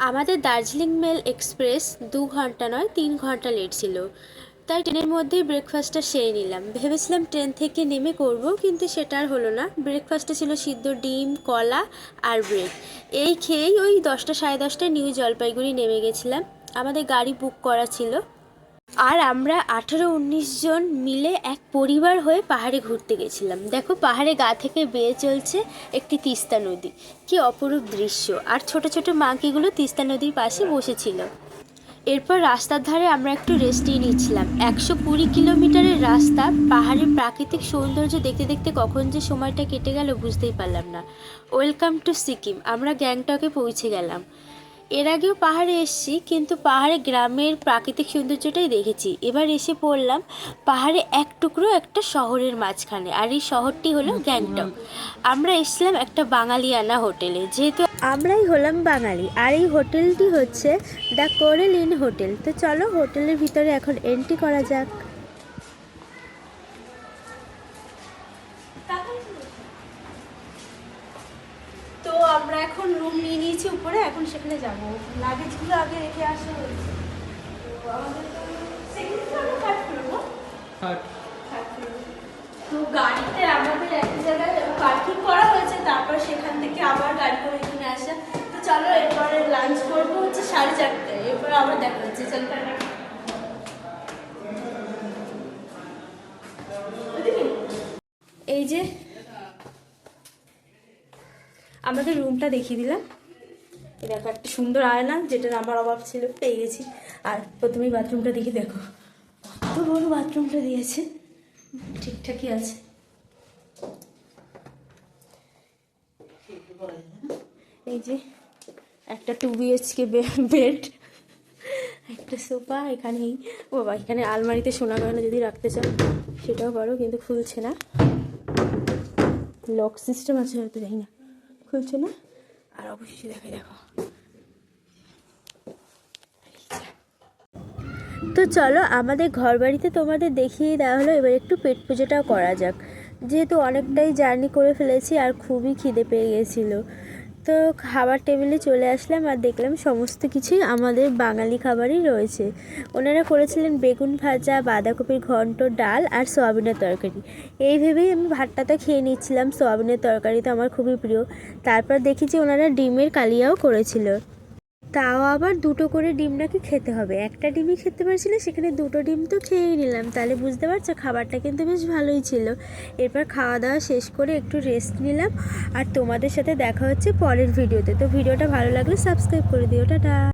আমাদের Darjeeling mail express 2 ঘন্টা নয় 3 ঘন্টা লেট ছিল। তাই ট্রেনের মধ্যেই ব্রেকফাস্টটা সেরে নিলাম। ভেবেছিলাম ট্রেন থেকে নেমে করব, কিন্তু সেটা আর হলো না। ব্রেকফাস্টে ছিল সিদ্ধ ডিম, কলা আর ব্রেড। এই খেয়েই ওই 10টা সাড়ে 10টায় নিউ জলপাইগুড়ি নেমে গেছিলাম। আমাদের গাড়ি বুক করা ছিল। আর আমরা 18-19 জন মিলে এক পরিবার হয়ে পাহাড়ে ঘুরতে গেছিলাম। দেখো, পাহাড়ে গা থেকে বেয়ে চলছে একটি তিস্তা নদী। কি অপরূপ দৃশ্য! আর ছোট ছোট মাংকিগুলো তিস্তা নদীর পাশে বসেছিল। এরপর রাস্তার ধারে আমরা একটু রেস্টই নিচ্ছিলাম। 120 কিলোমিটারের রাস্তা, পাহাড়ের প্রাকৃতিক সৌন্দর্য দেখতে দেখতে কখন যে সময়টা কেটে গেল বুঝতেই পারলাম না। Welcome to Sikkim. আমরা গ্যাংটকে পৌঁছে গেলাম। এর আগেও পাহাড়ে এসেছি, কিন্তু পাহাড়ে গ্রামের প্রাকৃতিক সৌন্দর্যটাই দেখেছি। এবার এসে পড়লাম পাহাড়ে এক টুকরো একটা শহরের মাঝখানে, আর এই শহরটি হলো গ্যাংটক। আমরা এসেছিলাম একটা বাঙালিয়ানা হোটেলে, যেহেতু আমরাই হলাম বাঙালি। আর এই হোটেলটি হচ্ছে দ্য কোরেল ইন হোটেল। তো চলো হোটেলের ভিতরে এখন এন্ট্রি করা যাক। তো আমরা এখন রুম নিয়ে নিয়েছি উপরে, এখন সেখানে যাবো। লাগেজগুলো আগে রেখে আসা হয়েছে। তো আমাদের তো সেকেন্ড ফ্লোর না থার্ড ফ্লোর? Third floor. তো গাড়িতে আমাদের একটা জায়গায় পার্কিং করা হয়েছে, তারপর সেখান থেকে আবার গাড়ি করে এখানে আসা। তো চলো এরপরে লাঞ্চ করবো হচ্ছে 4:30টায়। এরপরে আবার দেখা হচ্ছে। চলো এই যে আমাদের রুমটা দেখিয়ে দিলাম। দেখো একটা সুন্দর আয়না, যেটার আমার অভাব ছিল, পেয়ে গেছি। আর প্রথমেই বাথরুমটা দেখি, দেখো কত বড় বাথরুমটা দিয়েছে। ঠিকঠাকই আছে। এই যে একটা 2 BHK বেড, একটা সোফা এখানেই। ও বাবা, এখানে আলমারিতে সোনা গয়না যদি রাখতে চাও সেটাও পারো, কিন্তু খুলছে না। লক সিস্টেম আছে হয়তো, জানি না, খুলছে না। আর অবশ্যই দেখো, তো চলো আমাদের ঘর বাড়িতে তোমাদের দেখিয়ে দেওয়া হলো। এবার একটু পেট পুজোটাও করা যাক, যেহেতু অনেকটাই জার্নি করে ফেলেছি আর খুবই খিদে পেয়ে গেছিলো। তো খাবার টেবিলে চলে আসলাম আর দেখলাম সমস্ত কিছুই আমাদের বাঙালি খাবারই রয়েছে। ওনারা করেছিলেন বেগুন ভাজা, বাঁধাকপির ঘন্ট, ডাল আর সোয়াবিনের তরকারি। এই ভেবেই আমি ভাতটা তো খেয়ে নিচ্ছিলাম। সোয়াবিনের তরকারি তো আমার খুবই প্রিয়। তারপর দেখি যে ওনারা ডিমের কালিয়াও করেছিল। তাও আবার 2টো করে ডিম নাকি খেতে হবে। একটা ডিমই খেতে পারছি না, সেখানে 2টো ডিম তো খেয়েই নিলাম। তাহলে বুঝতে পারছো খাবারটা কিন্তু বেশ ভালোই ছিল। এরপর খাওয়া দাওয়া শেষ করে একটু রেস্ট নিলাম। আর তোমাদের সাথে দেখা হচ্ছে পরের ভিডিওতে। তো ভিডিওটা ভালো লাগলে সাবস্ক্রাইব করে দিও। টাটা।